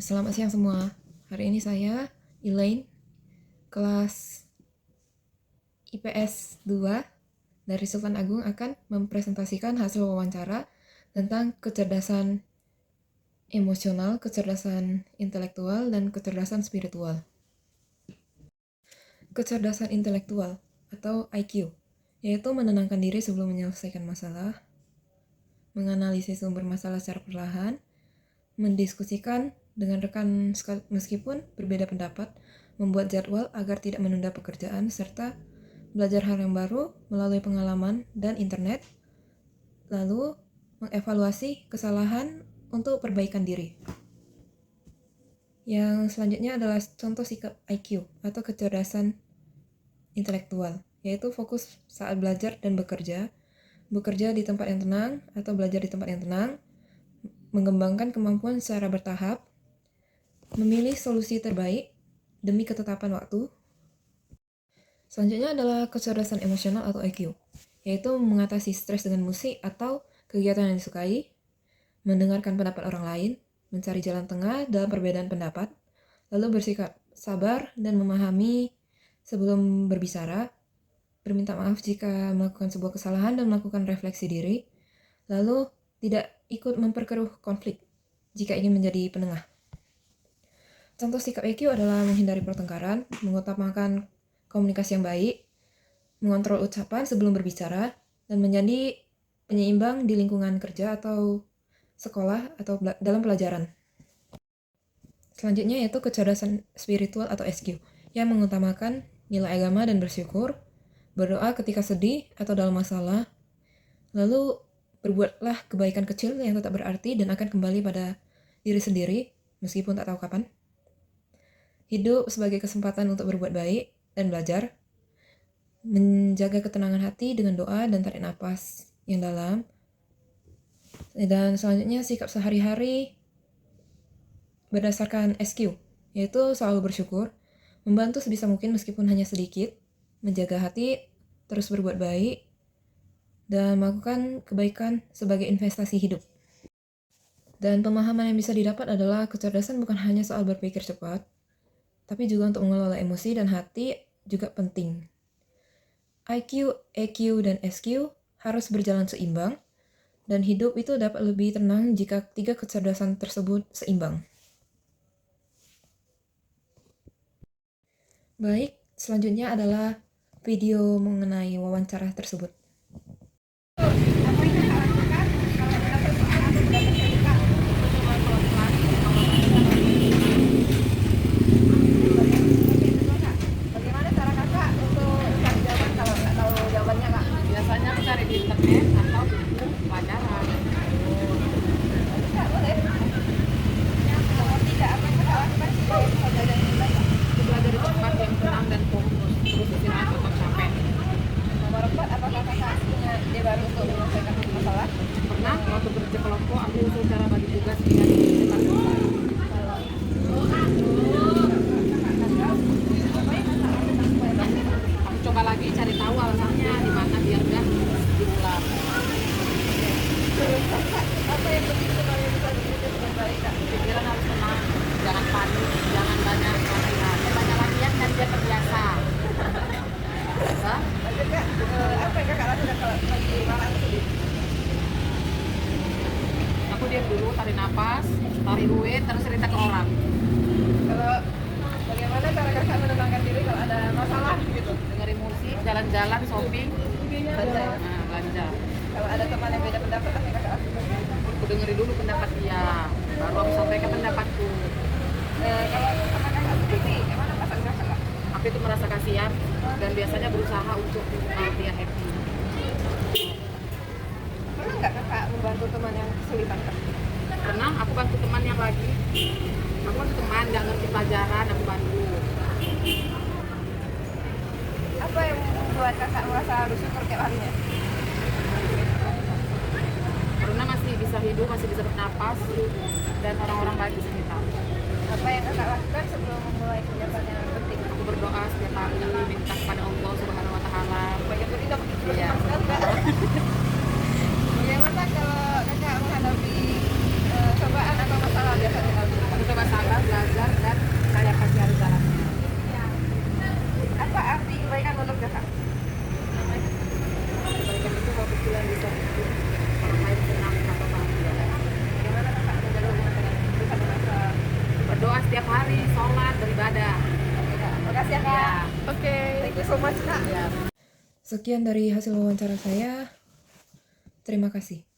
Selamat siang semua. Hari ini saya, Elaine, kelas IPS 2 dari Sultan Agung akan mempresentasikan hasil wawancara tentang kecerdasan emosional, kecerdasan intelektual, dan kecerdasan spiritual. Kecerdasan intelektual atau IQ, yaitu menenangkan diri sebelum menyelesaikan masalah, menganalisis sumber masalah secara perlahan, mendiskusikan dengan rekan meskipun berbeda pendapat, membuat jadwal agar tidak menunda pekerjaan, serta belajar hal yang baru melalui pengalaman dan internet, lalu mengevaluasi kesalahan untuk perbaikan diri. Yang selanjutnya adalah contoh sikap IQ atau kecerdasan intelektual, yaitu fokus saat belajar dan bekerja di tempat yang tenang atau belajar di tempat yang tenang, mengembangkan kemampuan secara bertahap, memilih solusi terbaik demi ketetapan waktu. Selanjutnya adalah kecerdasan emosional atau EQ, yaitu mengatasi stres dengan musik atau kegiatan yang disukai, mendengarkan pendapat orang lain, mencari jalan tengah dalam perbedaan pendapat, lalu bersikap sabar dan memahami sebelum berbicara, berminta maaf jika melakukan sebuah kesalahan dan melakukan refleksi diri, lalu tidak ikut memperkeruh konflik jika ingin menjadi penengah. Contoh sikap EQ adalah menghindari pertengkaran, mengutamakan komunikasi yang baik, mengontrol ucapan sebelum berbicara, dan menjadi penyeimbang di lingkungan kerja atau sekolah atau dalam pelajaran. Selanjutnya yaitu kecerdasan spiritual atau SQ, yang mengutamakan nilai agama dan bersyukur, berdoa ketika sedih atau dalam masalah, lalu berbuatlah kebaikan kecil yang tetap berarti dan akan kembali pada diri sendiri meskipun tak tahu kapan. Hidup sebagai kesempatan untuk berbuat baik dan belajar, menjaga ketenangan hati dengan doa dan tarik napas yang dalam. Dan selanjutnya sikap sehari-hari berdasarkan SQ, yaitu selalu bersyukur, membantu sebisa mungkin meskipun hanya sedikit, menjaga hati, terus berbuat baik, dan melakukan kebaikan sebagai investasi hidup. Dan pemahaman yang bisa didapat adalah kecerdasan bukan hanya soal berpikir cepat, tapi juga untuk mengelola emosi dan hati juga penting. IQ, EQ, dan SQ harus berjalan seimbang, dan hidup itu dapat lebih tenang jika tiga kecerdasan tersebut seimbang. Baik, selanjutnya adalah video mengenai wawancara tersebut. Bagaimana cara kakak untuk cari jawaban kalau nggak tahu jawabannya kak? Biasanya aku cari di internet atau buku pelajaran. Nggak boleh. Kalau tidak apa yang kakak lakukan supaya bisa belajar dengan baik? Aku belajar di tempat yang tenang dan fokus, terus istirahat untuk capek. Nomor 4, apakah kakak punya ide baru untuk menyelesaikan masalah? Pernah waktu kerja kelompok aku usul cara bagi tugas dengan cepat selesai. Aku coba lagi cari tahu alasannya di mana biar nggak diulang. Apa yang penting supaya bisa bekerja dengan baik kak? Pikiran harus tenang, jangan panik, jangan banyak latihan. Banyak latihan dan dia terbiasa. Ya? Lanjut kak, apa yang kakak lakukan kalau lagi marah atau sedih? Aku diam dulu, tarik napas, tarik duit, terus cerita ke orang. Kalau bagaimana cara kakak menenangkan diri kalau ada masalah gitu? Dengerin musik, jalan-jalan, shopping, Belanja. nah, belanja. Kalau ada teman yang beda pendapat, apa yang kakak lakukan? Aku dengerin dulu pendapat dia, baru aku sampaikan pendapatku. Kalau anak kakak seperti gimana perasaan kakak kak? Aku itu merasa kasihan dan biasanya berusaha untuk membuat dia happy. Pernah nggak kakak membantu teman yang kesulitan kak? Pernah aku bantu teman yang lagi, aku bantu teman nggak ngerti pelajaran, aku bantu. Apa yang membuat kakak merasa bersyukur tiap harinya? Karena masih bisa hidup, masih bisa bernapas, dan orang-orang baik di sekitar. Apa yang kakak lakukan sebelum memulai kegiatan yang penting? Aku berdoa setiap hari, minta kepada Allah Subhanahu Wa Taala. Banyak berita begitu Iya. sekali kak. Bagaimana kalau kakak menghadapi cobaan atau masalah biasanya kalau Aku coba sabar, sholat, beribadah. Oke, Kak. Makasih ya, Kak. Ya. Oke. Thank you so much, Kak. Ya. Sekian dari hasil wawancara saya. Terima kasih.